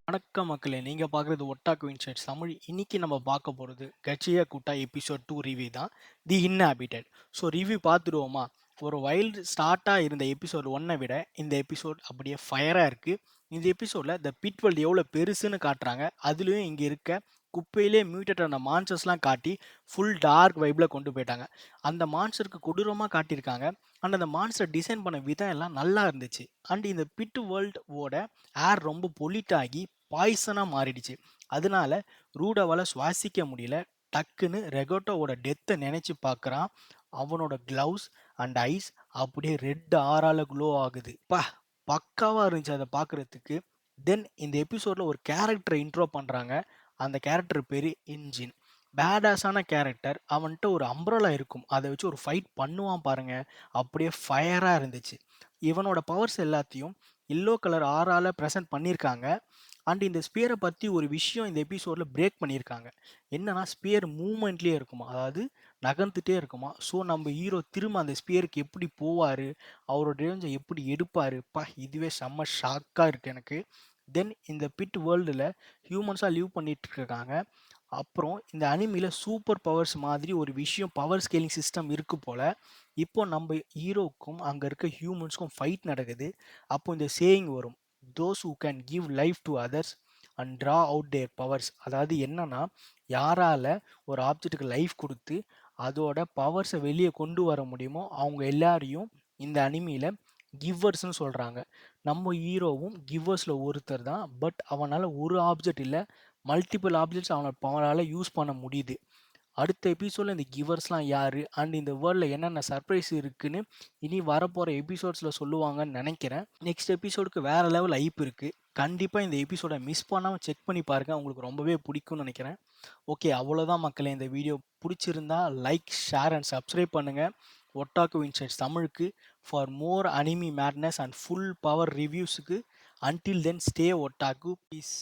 வணக்கம் மக்களே! நீங்க பார்க்குறது ஒட்டாக்கு இன்சைட்ஸ் தமிழ். இன்னைக்கு நம்ம பார்க்க போறது கட்சியா கூட்டா எபிசோட் 2 ரிவ்யூ தான். The inhabited. ஸோ ரிவ்யூ பார்த்துருவோமா? ஒரு வைல்டு ஸ்டார்ட்டா இருந்த எபிசோட் 1 விட இந்த எபிசோட் அப்படியே ஃபயரா இருக்கு. இந்த எபிசோட்ல த பிட் வேர்ல்ட் எவ்வளோ பெருசுன்னு காட்டுறாங்க. அதுலயும் இங்க இருக்க குப்பையிலே மியூட்டட் ஆன மான்ஸ்டர்ஸ்லாம் காட்டி ஃபுல் டார்க் வைப்ல கொண்டு போயிட்டாங்க. அந்த மான்ஸ்டருக்கு கொடூரமா காட்டியிருக்காங்க. அண்ட் அந்த மான்ஸ்டர் டிசைன் பண்ண விதம் எல்லாம் நல்லா இருந்துச்சு. அண்ட் இந்த பிட் வேர்ல்ட் ஓட ஏர் ரொம்ப பொல்யூட் ஆகி பாய்சனா மாறிடுச்சு. அதனால ரூடாவால சுவாசிக்க முடியல. டக்குன்னு ரெகோட்டோவோட டெத்தை நினைச்சு பார்க்குறான். அவனோட கிளவுஸ் அண்ட் ஐஸ் அப்படியே ரெட் ஆறால க்ளோ ஆகுது. பக்காவா இருந்துச்சு அதை பார்க்கறதுக்கு. தென் இந்த எபிசோட்ல ஒரு கேரக்டரை இன்ட்ரோ பண்றாங்க. அந்த கேரக்டர் பேரு இன்ஜின். பேடாஸான கேரக்டர். அவன்கிட்ட ஒரு அம்ப்ரலா இருக்கும். அதை வச்சு ஒரு ஃபைட் பண்ணுவான் பாருங்க. அப்படியே ஃபயரா இருந்துச்சு. இவனோட பவர்ஸ் எல்லாத்தையும் எல்லோ கலர் ஆறால ப்ரெசென்ட் பண்ணியிருக்காங்க. அண்ட் இந்த ஸ்பியரை பற்றி ஒரு விஷயம் இந்த எபிசோடில் பிரேக் பண்ணியிருக்காங்க. என்னன்னா ஸ்பியர் மூமெண்ட்லேயே இருக்குமா, அதாவது நகர்ந்துட்டே இருக்குமா. ஸோ நம்ம ஹீரோ திரும்ப அந்த ஸ்பியருக்கு எப்படி போவார், அவரோட ரேஞ்சை எப்படி எடுப்பார். இதுவே செம்ம ஷாக்காக இருக்குது எனக்கு. தென் இந்த பிட் வேர்ல்டில் ஹியூமன்ஸாக லீவ் பண்ணிட்டு இருக்காங்க. அப்புறம் இந்த அனிமியில் சூப்பர் பவர்ஸ் மாதிரி ஒரு விஷயம் பவர் ஸ்கேலிங் சிஸ்டம் இருக்குது போல். இப்போ நம்ம ஹீரோவுக்கும் அங்கே இருக்க ஹியூமன்ஸ்க்கும் ஃபைட் நடக்குது. அப்போ இந்த சேயிங் வரும், those who can give life to others and draw out their powers. அதாவது என்னன்னா, யாரால ஒரு ஆப்ஜெக்ட்டுக்கு லைஃப் கொடுத்து அதோட பவர்ஸை வெளியே கொண்டு வர முடியுமோ அவங்க எல்லாரையும் இந்த அனிமியில் கிவ்வர்ஸ்னு சொல்கிறாங்க. நம்ம ஹீரோவும் கிவ்வர்ஸில் ஒருத்தர் தான். பட் அவனால் ஒரு ஆப்ஜெக்ட் இல்லை, மல்டிபிள் ஆப்ஜெக்ட்ஸ் அவனால் யூஸ் பண்ண முடியுது. அடுத்த எபிசோடில் இந்த கிவர்ஸ்லாம் யார் அண்ட் இந்த வேர்ல்டில் என்னென்ன சர்ப்ரைஸ் இருக்குன்னு இனி வரப்போகிற எபிசோட்ஸில் சொல்லுவாங்கன்னு நினைக்கிறேன். நெக்ஸ்ட் எபிசோடுக்கு வேறு லெவல் ஐப் இருக்குது. கண்டிப்பாக இந்த எபிசோடை மிஸ் பண்ணாமல் செக் பண்ணி பாருங்கள், உங்களுக்கு ரொம்பவே பிடிக்கும்னு நினைக்கிறேன். ஓகே, அவ்வளோதான் மக்களே. இந்த வீடியோ பிடிச்சிருந்தா லைக், ஷேர் அண்ட் சப்ஸ்கிரைப் பண்ணுங்கள் ஒட்டாக்கு இன்சைட்ஸ் தமிழுக்கு. For more anime madness and full power ரிவ்யூஸுக்கு. Until then stay Otaku. Piece.